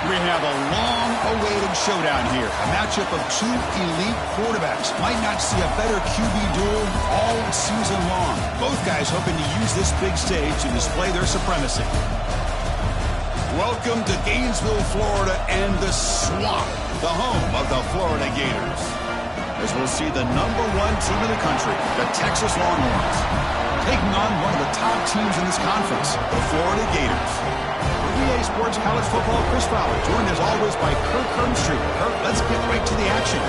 We have a long-awaited showdown here. A matchup of two elite quarterbacks. Might not see a better QB duel all season long. Both guys hoping to use this big stage to display their supremacy. Welcome to Gainesville, Florida, and the Swamp, the home of the Florida Gators. As we'll see the #1 team in the country, the Texas Longhorns, taking on one of the top teams in this conference, the Florida Gators. EA Sports College Football, Chris Fowler, joined as always by Kirk Herbstreit. Kirk, let's get right to the action.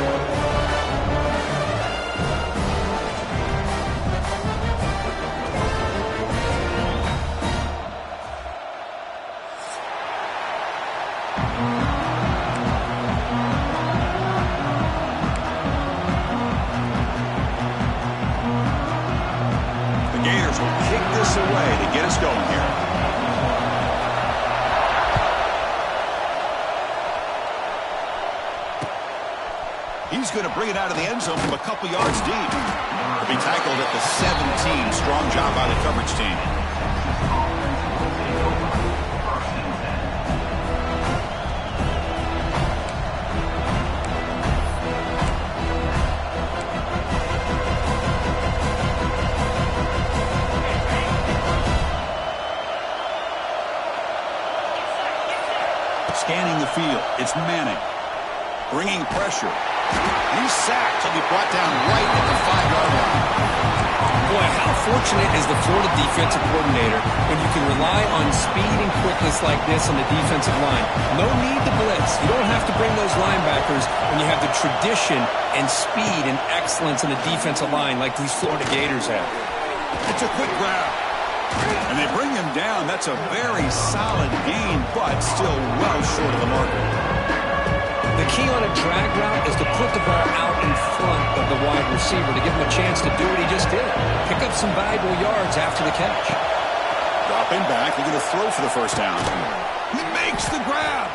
The Gators will kick this away to get us going here. He's going to bring it out of the end zone from a couple yards deep. He'll be tackled at the 17. Strong job by the coverage team. Scanning the field, it's Manning. Bringing pressure. He's sacked. He'll be brought down right at the 5-yard line. Boy, how fortunate is the Florida defensive coordinator when you can rely on speed and quickness like this on the defensive line. No need to blitz. You don't have to bring those linebackers when you have the tradition and speed and excellence in the defensive line like these Florida Gators have. It's a quick grab. And they bring him down. That's a very solid gain, but still well short of the marker. The key on a drag route is to put the ball out in front of the wide receiver to give him a chance to do what he just did. Pick up some valuable yards after the catch. Dropping back, looking to throw for the first down. He makes the grab.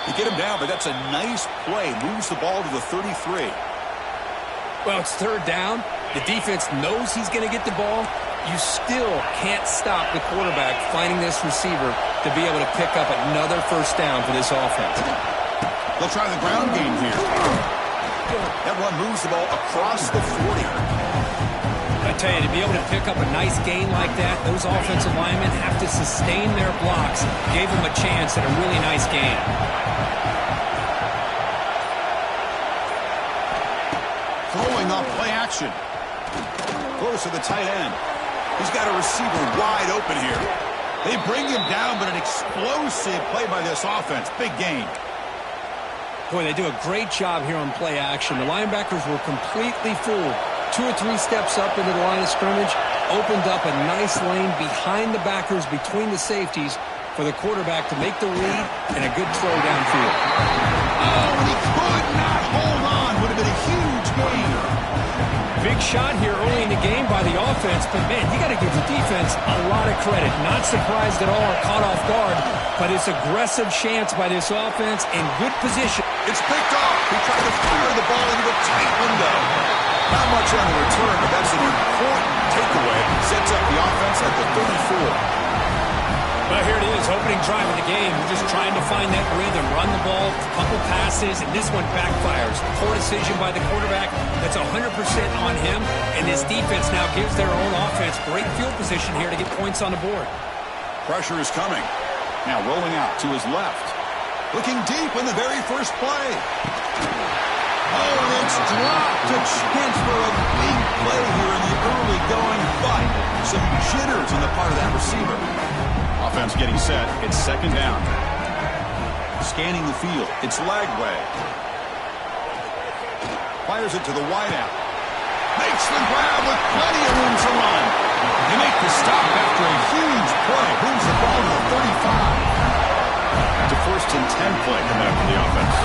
You get him down, but that's a nice play. Moves the ball to the 33. Well, it's third down. The defense knows he's going to get the ball. You still can't stop the quarterback finding this receiver to be able to pick up another first down for this offense. They'll try the ground game here. That run moves the ball across the 40. I tell you, to be able to pick up a nice gain like that, those offensive linemen have to sustain their blocks. Gave them a chance at a really nice gain. Throwing off play action. Close to the tight end. He's got a receiver wide open here. They bring him down, but an explosive play by this offense. Big gain. Boy, they do a great job here on play action. The linebackers were completely fooled. 2 or 3 steps up into the line of scrimmage, opened up a nice lane behind the backers, between the safeties, for the quarterback to make the read and a good throw downfield. Oh, and he could not hold on. Would have been a huge gain. Big shot here early in the game by the offense, but man, you got to give the defense a lot of credit. Not surprised at all or caught off guard, but it's aggressive chance by this offense in good position. It's picked off. He tried to fire the ball into a tight window. Not much on the return, but that's an important takeaway. Sets up the offense at the 34. Well, here it is, opening drive of the game. We're just trying to find that rhythm, run the ball, a couple passes, and this one backfires. Poor decision by the quarterback. That's 100% on him, and this defense now gives their own offense great field position here to get points on the board. Pressure is coming. Now rolling out to his left. Looking deep in the very first play. Oh, and it's dropped. A chance for a big play here in the early going, but some jitters on the part of that receiver. Offense getting set. It's second down. Scanning the field. It's Lagway. Fires it to the wideout. Makes the grab with plenty of room to run. They make the stop after a huge play. Moves the ball to the 35. It's a 1st and 10 play coming up for the offense.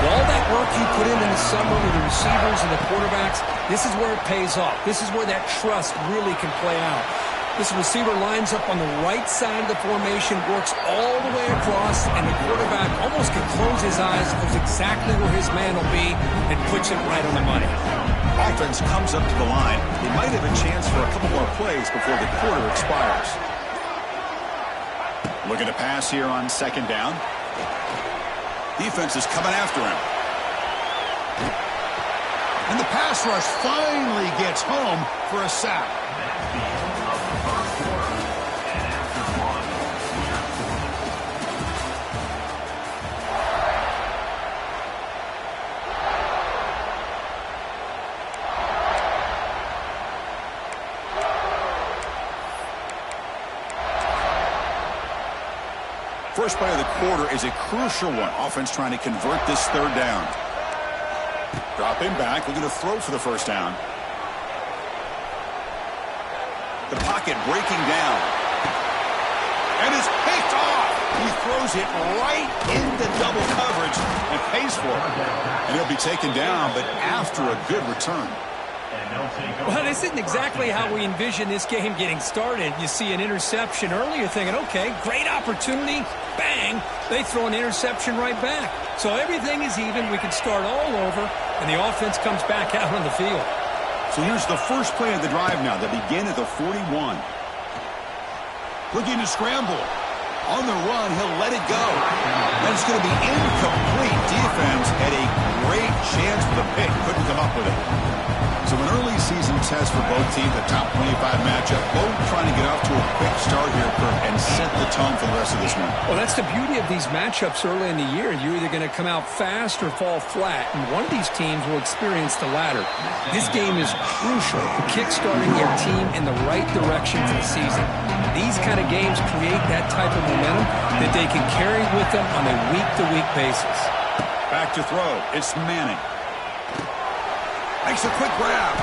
All that work you put in the summer with the receivers and the quarterbacks, this is where it pays off. This is where that trust really can play out. This receiver lines up on the right side of the formation, works all the way across, and the quarterback almost can close his eyes, knows exactly where his man will be, and puts it right on the money. Offense comes up to the line. They might have a chance for a couple more plays before the quarter expires. Looking to pass here on second down. Defense is coming after him. And the pass rush finally gets home for a sack. First play of the quarter is a crucial one. Offense trying to convert this third down. Dropping back, looking to throw for the first down. The pocket breaking down. And it's picked off. He throws it right into double coverage and pays for it. And he'll be taken down, but after a good return. Well, this isn't exactly how we envision this game getting started. You see an interception early, you're thinking, okay, great opportunity, bang, they throw an interception right back. So everything is even, we can start all over, and the offense comes back out on the field. So here's the first play of the drive now. They begin at the 41. Looking to scramble. On the run, he'll let it go. And it's going to be incomplete. Defense had a great chance for the pick. Couldn't come up with it. So an early season test for both teams, the top 25 matchup. Both trying to get off to a quick start here, Kirk, and set the tone for the rest of this one. Well, that's the beauty of these matchups early in the year. You're either going to come out fast or fall flat, and one of these teams will experience the latter. This game is crucial for kickstarting your team in the right direction for the season. These kind of games create that type of momentum that they can carry with them on a week-to-week basis. Back to throw. It's Manning. Makes a quick grab.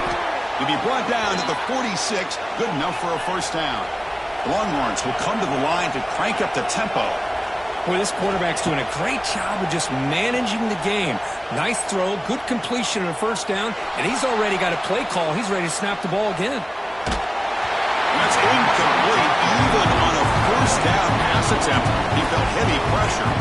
To be brought down to the 46, good enough for a first down. The Longhorns will come to the line to crank up the tempo. Boy, this quarterback's doing a great job of just managing the game. Nice throw, good completion on a first down, and he's already got a play call. He's ready to snap the ball again. That's incomplete. Even on a first down pass attempt, he felt heavy pressure.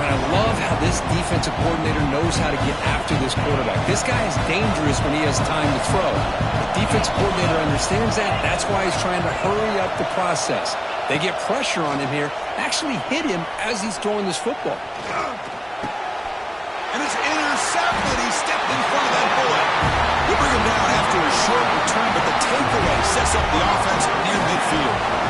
And I love how this defensive coordinator knows how to get after this quarterback. This guy is dangerous when he has time to throw. The defensive coordinator understands that. That's why he's trying to hurry up the process. They get pressure on him here, actually hit him as he's throwing this football. And it's intercepted. He stepped in front of that bullet. They bring him down after a short return, but the takeaway sets up the offense near midfield.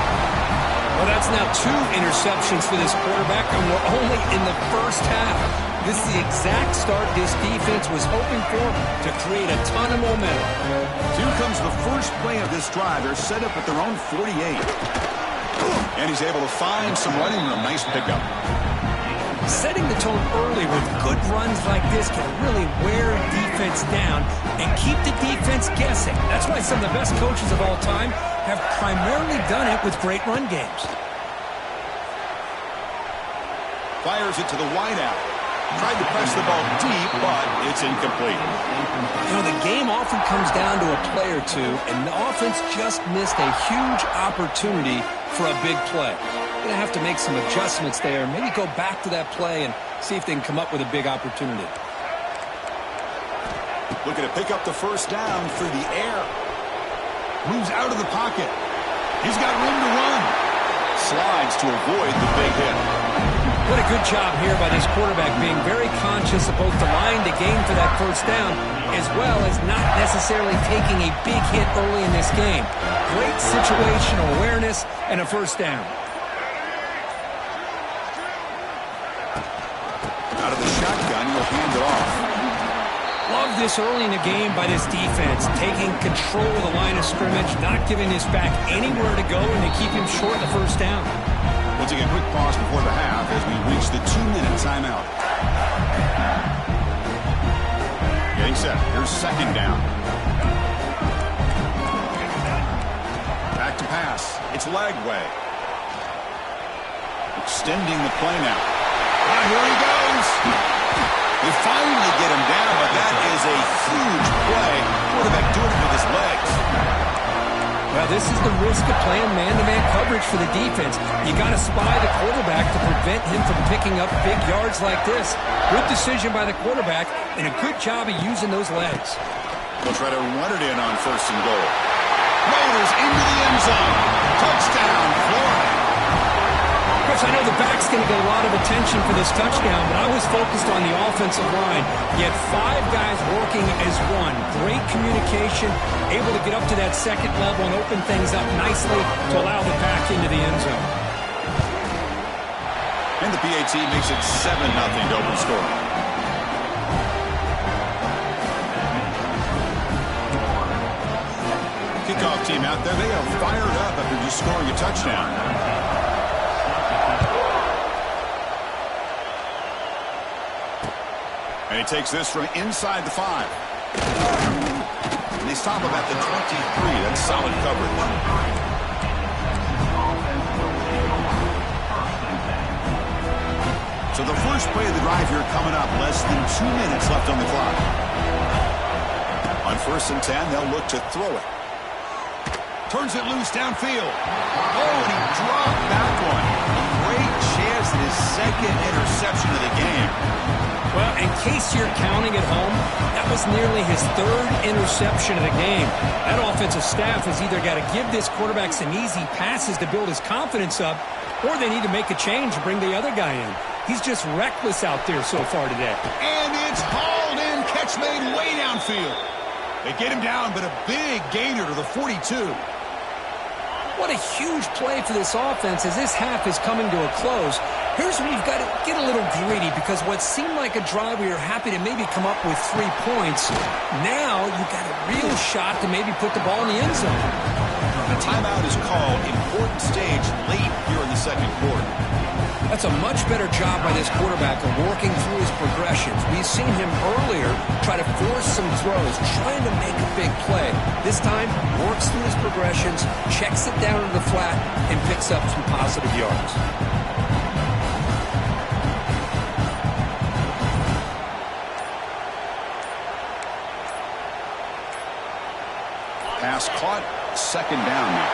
Well, that's now 2 interceptions for this quarterback, and we're only in the first half. This is the exact start this defense was hoping for to create a ton of momentum. Here comes the first play of this drive. They're set up at their own 48. And he's able to find some running room. Nice pickup. Setting the tone early with good runs like this can really wear a defense down and keep the defense guessing. That's why some of the best coaches of all time have primarily done it with great run games. Fires it to the wideout. Tried to press the ball deep, but it's incomplete. You know, the game often comes down to a play or two, and the offense just missed a huge opportunity for a big play. Going to have to make some adjustments there. Maybe go back to that play and see if they can come up with a big opportunity. Looking to pick up the first down through the air. Moves out of the pocket. He's got room to run. Slides to avoid the big hit. What a good job here by this quarterback, being very conscious of both the line to gain for that first down, as well as not necessarily taking a big hit early in this game. Great situational awareness and a first down. Out of the shotgun, he'll hand it off. Love this early in the game by this defense, taking control of the line of scrimmage, not giving this back anywhere to go, and they keep him short of the first down. We'll take a quick pause before the half as we reach the 2-minute timeout. Getting set. Here's second down. Back to pass. It's Lagway. Extending the play now. And here he goes. They finally get him down, but that is a huge play. Quarterback doing it with his legs. Well, this is the risk of playing man-to-man coverage for the defense. You got to spy the quarterback to prevent him from picking up big yards like this. Good decision by the quarterback, and a good job of using those legs. They'll try to run it in on first and goal. Motors into the end zone. Touchdown, Florida. Chris, I know the back's going to go lot of attention for this touchdown, but I was focused on the offensive line. You had 5 guys working as one. Great communication, able to get up to that second level and open things up nicely to allow the pack into the end zone. And the PAT makes it 7-0 to open scoring. Kickoff team out there. They are fired up after just scoring a touchdown. And he takes this from inside the 5. And they stop him at the 23. That's solid coverage. So the first play of the drive here coming up. Less than 2 minutes left on the clock. On 1st and 10, they'll look to throw it. Turns it loose downfield. Oh, and he dropped that one. A great chance at his second interception of the game. Well, in case you're counting at home, that was nearly his 3rd interception of the game. That offensive staff has either got to give this quarterback some easy passes to build his confidence up, or they need to make a change and bring the other guy in. He's just reckless out there so far today. And it's hauled in. Catch made way downfield. They get him down, but a big gainer to the 42. What a huge play for this offense as this half is coming to a close. Here's where you've got to get a little greedy, because what seemed like a drive we were happy to maybe come up with 3 points, now you've got a real shot to maybe put the ball in the end zone. The timeout is called. Important stage late here in the second quarter. That's a much better job by this quarterback of working through his progressions. We've seen him earlier try to force some throws, trying to make a big play. This time, works through his progressions, checks it down to the flat, and picks up some positive yards. Pass caught, 2nd down now.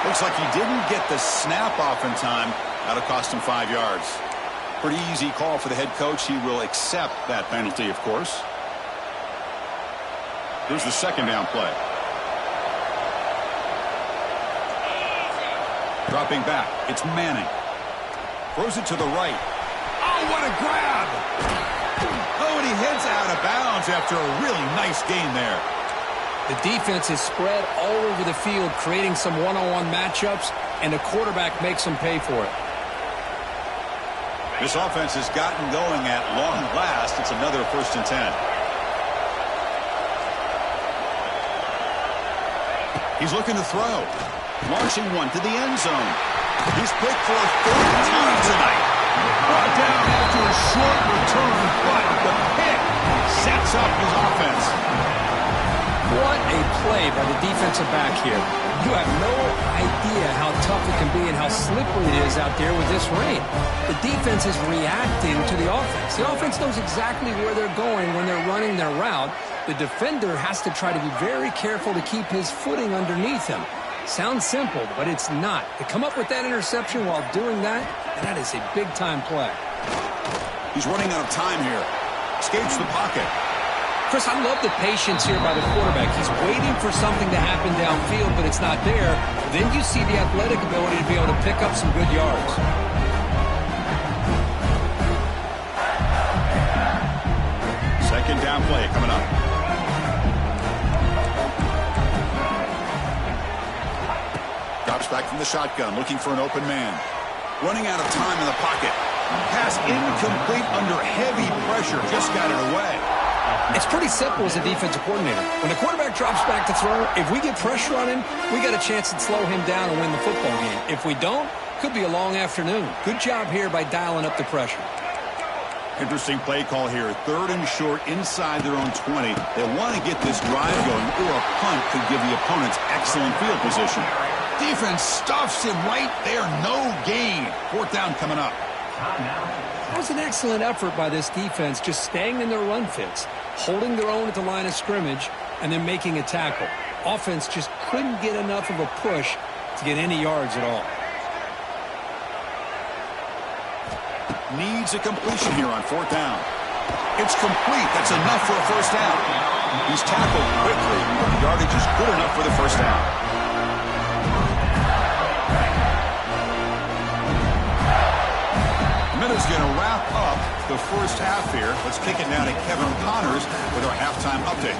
Looks like he didn't get the snap off in time. That'll cost him 5 yards. Pretty easy call for the head coach. He will accept that penalty, of course. Here's the 2nd down play. Dropping back. It's Manning. Throws it to the right. Oh, what a grab! Oh, and he heads out of bounds after a really nice gain there. The defense is spread all over the field, creating some one-on-one matchups, and the quarterback makes them pay for it. This offense has gotten going at long last. It's another 1st and 10. He's looking to throw. Launching one to the end zone. He's picked for a 3rd time tonight. Brought down after a short return, but the pick sets up his offense. What a play by the defensive back here. You have no idea how tough it can be and how slippery it is out there with this rain. The defense is reacting to the offense. The offense knows exactly where they're going when they're running their route. The defender has to try to be very careful to keep his footing underneath him. Sounds simple, but it's not. To come up with that interception while doing that, that is a big-time play. He's running out of time here. Escapes the pocket. Chris, I love the patience here by the quarterback. He's waiting for something to happen downfield, but it's not there. Then you see the athletic ability to be able to pick up some good yards. Second down play coming up. Drops back from the shotgun, looking for an open man. Running out of time in the pocket. Pass incomplete under heavy pressure. Just got it away. It's pretty simple as a defensive coordinator. When the quarterback drops back to throw, if we get pressure on him, we got a chance to slow him down and win the football game. If we don't, could be a long afternoon. Good job here by dialing up the pressure. Interesting play call here. 3rd and short inside their own 20. They want to get this drive going, or a punt could give the opponents excellent field position. Defense stuffs him right there. No gain. 4th down coming up. That was an excellent effort by this defense, just staying in their run fits, holding their own at the line of scrimmage, and then making a tackle. Offense just couldn't get enough of a push to get any yards at all. Needs a completion here on 4th down. It's complete. That's enough for a 1st down. He's tackled quickly. The yardage is good enough for the 1st down. That is going to wrap up the first half here. Let's kick it now to Kevin Connors with our halftime update.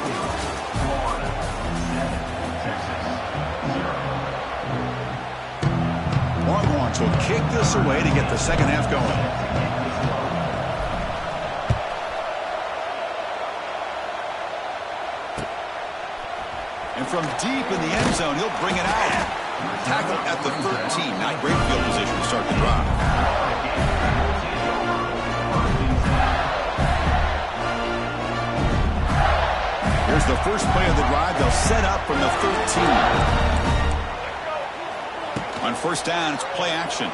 Longhorns will kick this away to get the second half going. And from deep in the end zone, he'll bring it out. Tackle at the 13. Not great field position to start the drive. Here's the first play of the drive. They'll set up from the 13. On first down, it's play action.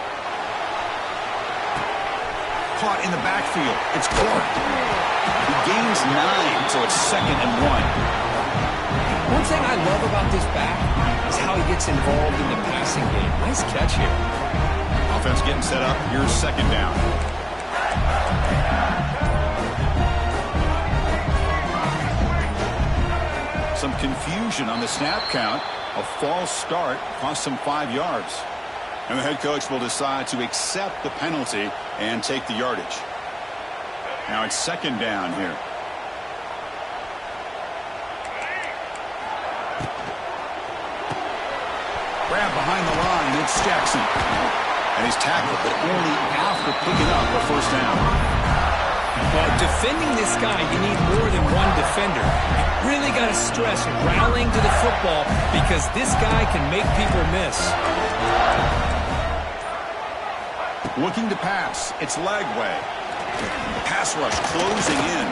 Caught in the backfield. It's Clark. He gains 9, so it's 2nd and 1. One thing I love about this back is how he gets involved in the passing game. Nice catch here. Offense getting set up. Here's 2nd down. Some confusion on the snap count. A false start cost him 5 yards. And the head coach will decide to accept the penalty and take the yardage. Now it's 2nd down here. Grab behind the line. It's Jackson. And he's tackled, but only after picking up a first down. Well, defending this guy, you need more than one defender. You really got to stress rallying to the football because this guy can make people miss. Looking to pass. It's Lagway. Pass rush closing in.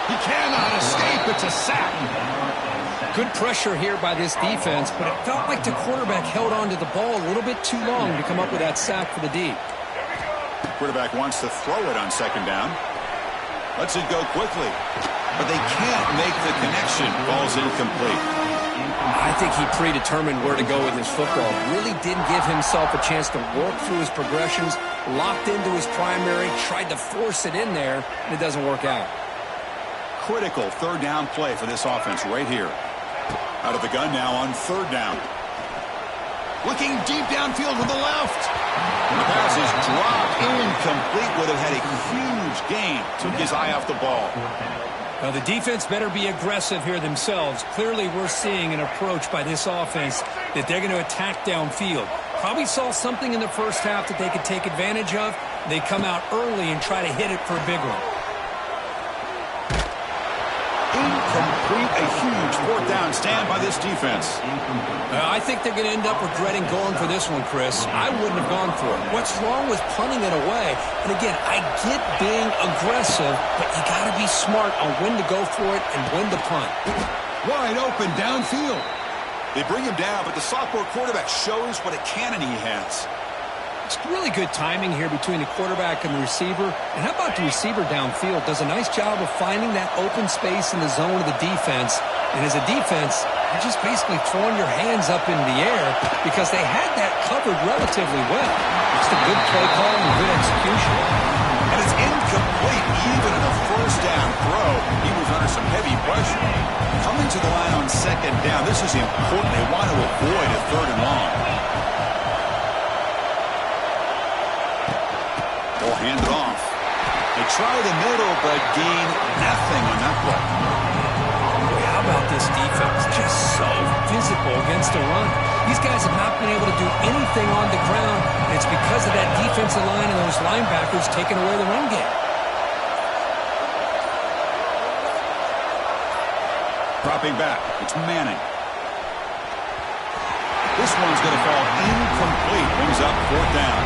He cannot escape. It's a sack. Good pressure here by this defense, but it felt like the quarterback held on to the ball a little bit too long to come up with that sack for the D. Quarterback wants to throw it on 2nd down. Lets it go quickly. But they can't make the connection. Ball's incomplete. I think he predetermined where to go with his football. Really didn't give himself a chance to work through his progressions. Locked into his primary. Tried to force it in there, and it doesn't work out. Critical 3rd down play for this offense right here. Out of the gun now on 3rd down. Looking deep downfield with the left. And the pass is dropped. Incomplete. Would have had a huge gain. Took his eye off the ball. Now the defense better be aggressive here themselves. Clearly we're seeing an approach by this offense that they're going to attack downfield. Probably saw something in the first half that they could take advantage of. They come out early and try to hit it for a big one. Incomplete. A huge 4th down stand by this defense. I think they're going to end up regretting going for this one, Chris. I wouldn't have gone for it. What's wrong with punting it away? And again, I get being aggressive, but you got to be smart on when to go for it and when to punt. Wide open downfield. They bring him down, but the sophomore quarterback shows what a cannon he has. It's really good timing here between the quarterback and the receiver. And how about the receiver downfield? Does a nice job of finding that open space in the zone of the defense. And as a defense, you're just basically throwing your hands up in the air because they had that covered relatively well. Just a good play call and good execution. And it's incomplete even in a first down throw. He was under some heavy pressure. Coming to the line on 2nd down. This is important. They want to avoid a 3rd and long. They'll hand it off. They try the middle, but gain nothing on that play. How about this defense? Just so physical against the run. These guys have not been able to do anything on the ground. And it's because of that defensive line and those linebackers taking away the run game. Dropping back. It's Manning. This one's going to fall incomplete. Brings up 4th down.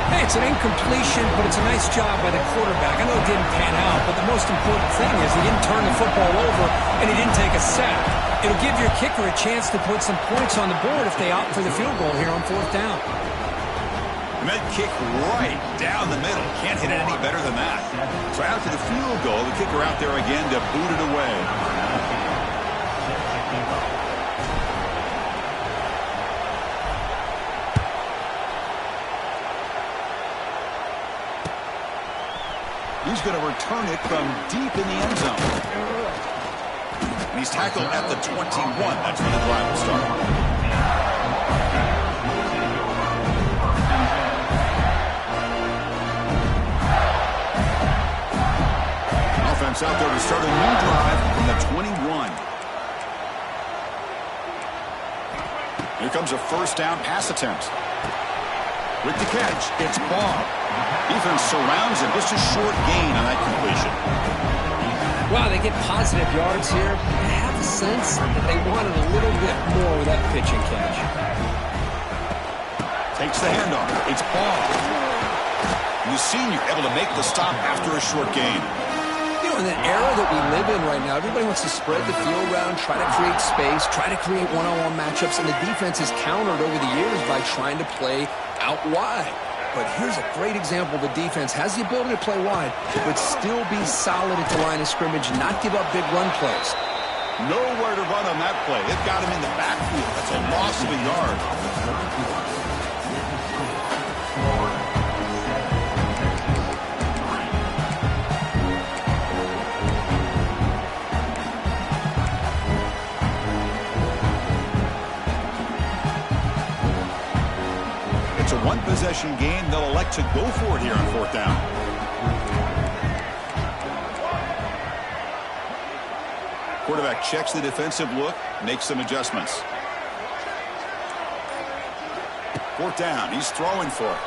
Hey, it's an incompletion, but it's a nice job by the quarterback. I know it didn't pan out, but the most important thing is he didn't turn the football over and he didn't take a sack. It'll give your kicker a chance to put some points on the board if they opt for the field goal here on 4th down. And that kick right down the middle. Can't hit it any better than that. So after the field goal, the kicker out there again to boot it away. He's going to return it from deep in the end zone. And he's tackled at the 21. That's when the drive will start. Offense out there to start a new drive from the 21. Here comes a first down pass attempt. With the catch, it's Baugh. Defense surrounds him. Just a short gain on that completion. Wow, they get positive yards here. I have a sense that they wanted a little bit more with that pitch and catch. Takes the handoff. It's Baugh. The senior able to make the stop after a short gain. You know, in the era that we live in right now, everybody wants to spread the field around, try to create space, try to create one-on-one matchups, and the defense has countered over the years by trying to play out wide. But here's a great example. The defense has the ability to play wide, but still be solid at the line of scrimmage, not give up big run plays. Nowhere to run on that play. It got him in the backfield. That's a loss of a yard. It's a one-possession game. They'll elect to go for it here on fourth down. Quarterback checks the defensive look, makes some adjustments. Fourth down. He's throwing for it.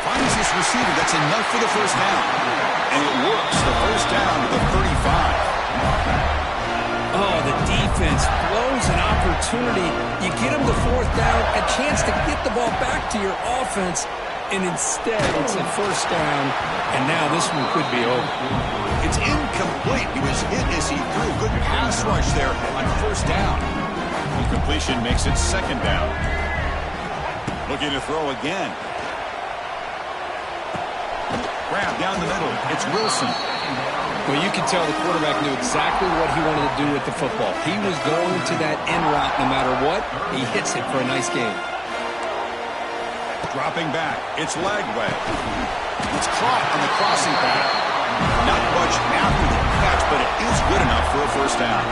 Finds this receiver. That's enough for the first down. And it works. The first down to the 35. Oh, the defense blows an opportunity. You get them the fourth down, a chance to get the ball back to your offense, and instead it's a first down, and now this one could be over. It's incomplete. He was hit as he threw. Good pass rush there on first down. Incompletion makes it second down. Looking to throw again. Grab down the middle. It's Wilson. Well, you can tell the quarterback knew exactly what he wanted to do with the football. He was going to that in route no matter what. He hits it for a nice gain. Dropping back. It's Lagway. It's caught on the crossing path. Not much after the catch, but it is good enough for a first down.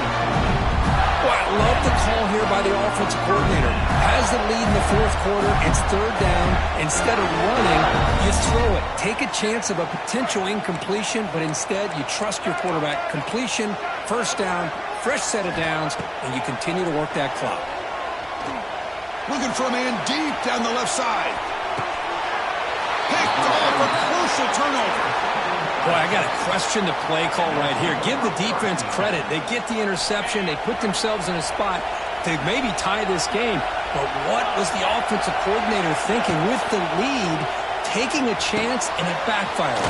Well, I love the call here by the offensive coordinator. Has the lead in the fourth quarter. It's third down. Instead of running, you throw it. Take a chance of a potential incompletion, but instead you trust your quarterback. Completion, first down, fresh set of downs, and you continue to work that clock. Looking for a man deep down the left side. Picked off, a crucial turnover. Boy, I got to question the play call right here. Give the defense credit. They get the interception. They put themselves in a spot to maybe tie this game. But what was the offensive coordinator thinking with the lead, taking a chance, and it backfired?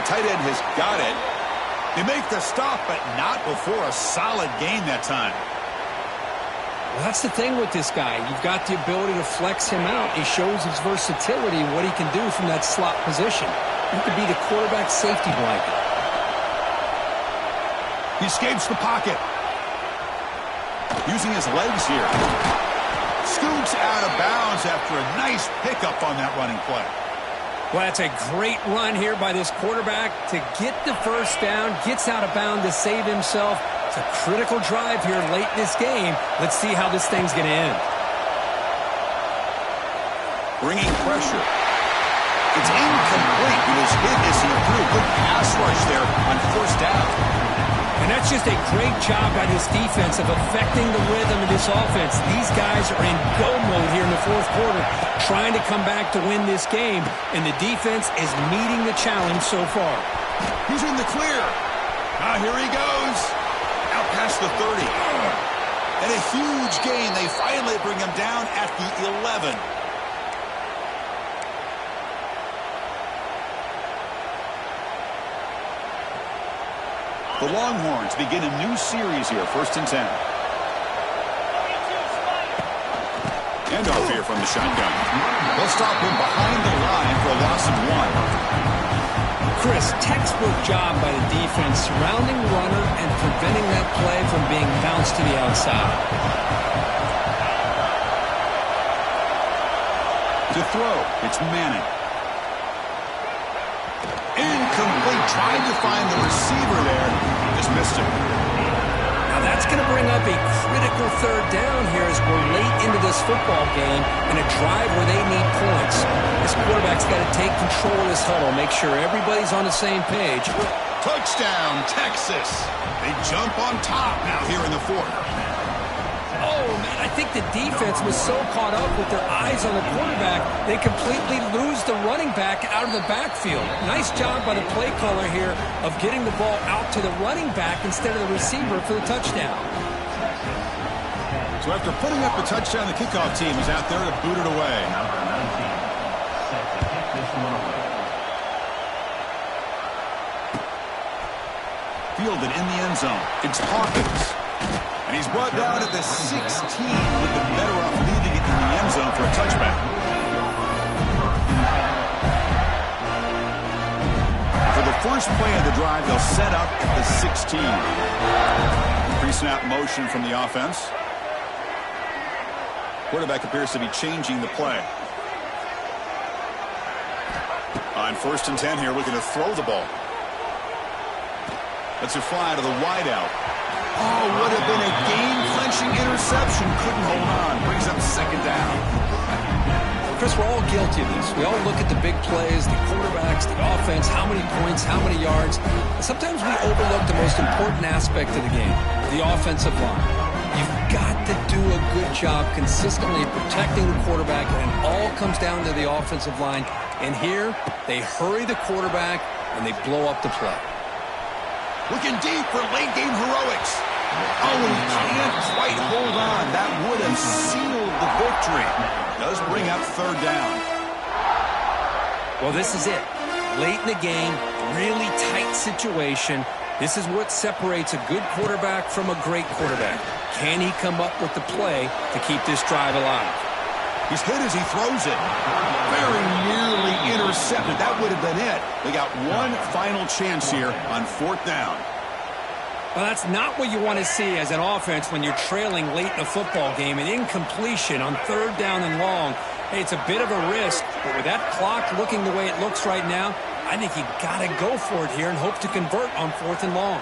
The tight end has got it. They make the stop, but not before a solid gain that time. Well, that's the thing with this guy. You've got the ability to flex him out. He shows his versatility and what he can do from that slot position. He could be the quarterback safety blanket. He escapes the pocket. Using his legs here. Scoots out of bounds after a nice pickup on that running play. Well, that's a great run here by this quarterback to get the first down. Gets out of bounds to save himself. It's a critical drive here late in this game. Let's see how this thing's going to end. Bringing pressure. It's incomplete. He was hit as he threw. Good pass rush there on first down. And that's just a great job by this defense of affecting the rhythm of this offense. These guys are in go mode here in the fourth quarter, trying to come back to win this game, and the defense is meeting the challenge so far. He's in the clear. Now here he goes. Out past the 30. And a huge gain. They finally bring him down at the 11. The Longhorns begin a new series here, 1st and 10. Handoff here from the shotgun. They'll stop him behind the line for a loss of 1. Chris, textbook job by the defense surrounding the runner and preventing that play from being bounced to the outside. To throw, it's Manning. Incomplete, trying to find the receiver there. Just missed him. Now That's going to bring up a critical third down here as we're late into this football game in a drive where they need points. This quarterback's got to take control of this huddle, make sure everybody's on the same page. Touchdown, Texas. They jump on top now here in the fourth. Oh, man, I think the defense was so caught up with their eyes on the quarterback, they completely lose the running back out of the backfield. Nice job by the play caller here of getting the ball out to the running back instead of the receiver for the touchdown. So after putting up a touchdown, the kickoff team is out there to boot it away. Fielded in the end zone. It's Hawkins. And he's brought down at the 16 with the better off leaving it in the end zone for a touchback. For the first play of the drive, they'll set up at the 16. Pre-snap motion from the offense. Quarterback appears to be changing the play. On 1st and 10 here, looking to throw the ball. Lets it fly to the wideout. Oh, would have been a game-clinching interception. Couldn't hold on. Brings up 2nd down. Chris, we're all guilty of this. We all look at the big plays, the quarterbacks, the offense, how many points, how many yards. Sometimes we overlook the most important aspect of the game, the offensive line. You've got to do a good job consistently protecting the quarterback, and it all comes down to the offensive line. And here, they hurry the quarterback, and they blow up the play. Looking deep for late-game heroics. Oh, he can't quite hold on. That would have sealed the victory. Does bring up 3rd down. Well, this is it. Late in the game, really tight situation. This is what separates a good quarterback from a great quarterback. Can he come up with the play to keep this drive alive? He's hit as he throws it. Very nearly intercepted. That would have been it. They got one final chance here on 4th down. Well, that's not what you want to see as an offense when you're trailing late in a football game. An incompletion on 3rd down and long. Hey, it's a bit of a risk, but with that clock looking the way it looks right now, I think you got to go for it here and hope to convert on 4th and long.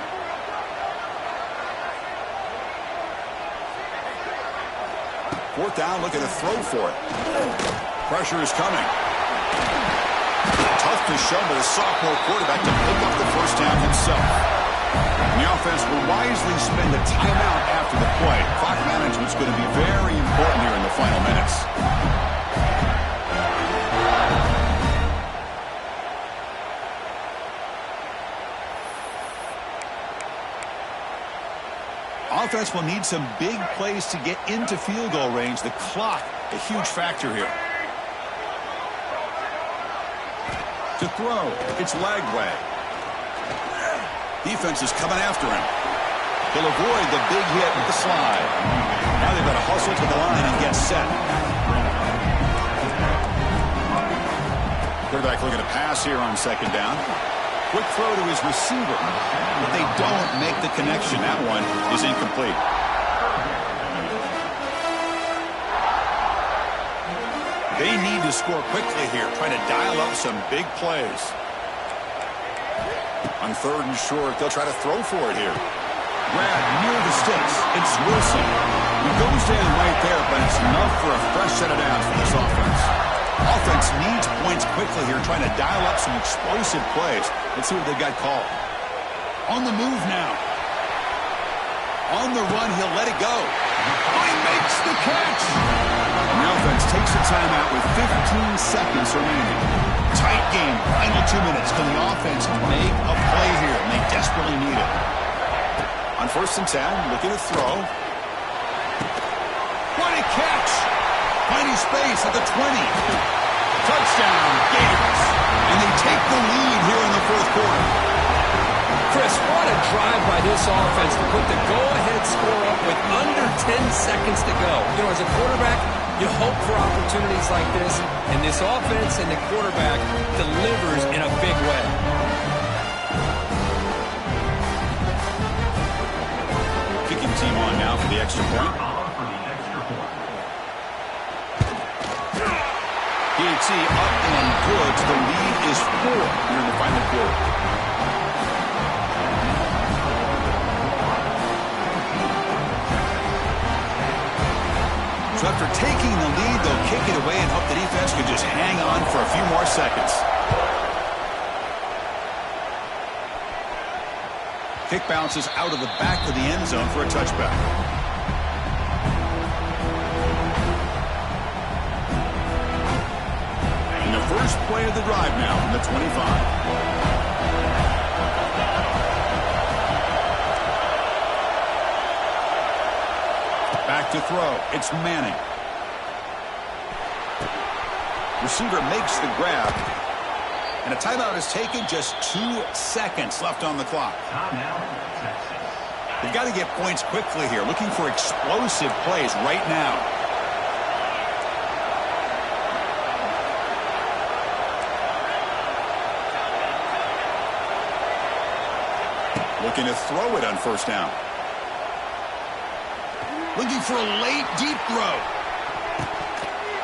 Fourth down, looking to throw for it. Pressure is coming. Tough to shovel the sophomore quarterback to pick up the 1st down himself. The offense will wisely spend a timeout after the play. Clock management's going to be very important here in the final minutes. Offense will need some big plays to get into field goal range. The clock, a huge factor here. To throw, it's Lagway. Defense is coming after him. He'll avoid the big hit with the slide. Now they've got to hustle to the line and get set. Quarterback looking to pass here on 2nd down. Quick throw to his receiver, but they don't make the connection. That one is incomplete. They need to score quickly here, trying to dial up some big plays. On 3rd and short, they'll try to throw for it here. Grab near the sticks. It's Wilson. He goes down right there, but it's enough for a fresh set of downs for this offense. Offense needs points quickly here, trying to dial up some explosive plays. Let's see what they've got called. On the move now. On the run, he'll let it go. Oh, he makes the catch. And the offense takes a timeout with 15 seconds remaining. Tight game, final 2 minutes. Can the offense make a play here? And they desperately need it. On 1st and 10, looking to throw. What a catch! Finding space at the 20. Touchdown, Gators. And they take the lead here in the 4th quarter. Chris, what a drive by this offense to put the go-ahead score up with under 10 seconds to go. You know, as a quarterback, you hope for opportunities like this, and this offense and the quarterback delivers in a big way. Kicking team on now for the extra point. PAT up and good. The lead is 4 here in the final quarter. So after taking the lead, they'll kick it away and hope the defense can just hang on for a few more seconds. Kick bounces out of the back of the end zone for a touchback. And the first play of the drive now from the 25. Back to throw. It's Manning. Receiver makes the grab. And a timeout is taken. Just 2 seconds left on the clock. They've got to get points quickly here. Looking for explosive plays right now. Looking to throw it on first down. Looking for a late, deep throw.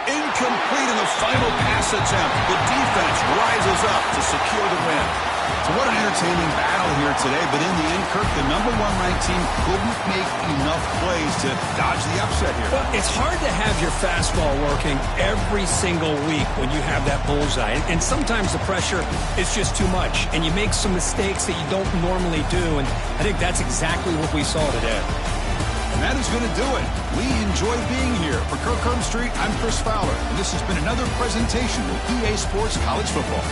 Incomplete in the final pass attempt. The defense rises up to secure the win. So what an entertaining battle here today. But in the end, Kirk, the #1 ranked team couldn't make enough plays to dodge the upset here. Well, it's hard to have your fastball working every single week when you have that bullseye. And sometimes the pressure is just too much. And you make some mistakes that you don't normally do. And I think that's exactly what we saw today. And that is going to do it. We enjoy being here. For Kirk Herbstreit, I'm Chris Fowler. And this has been another presentation of EA Sports College Football.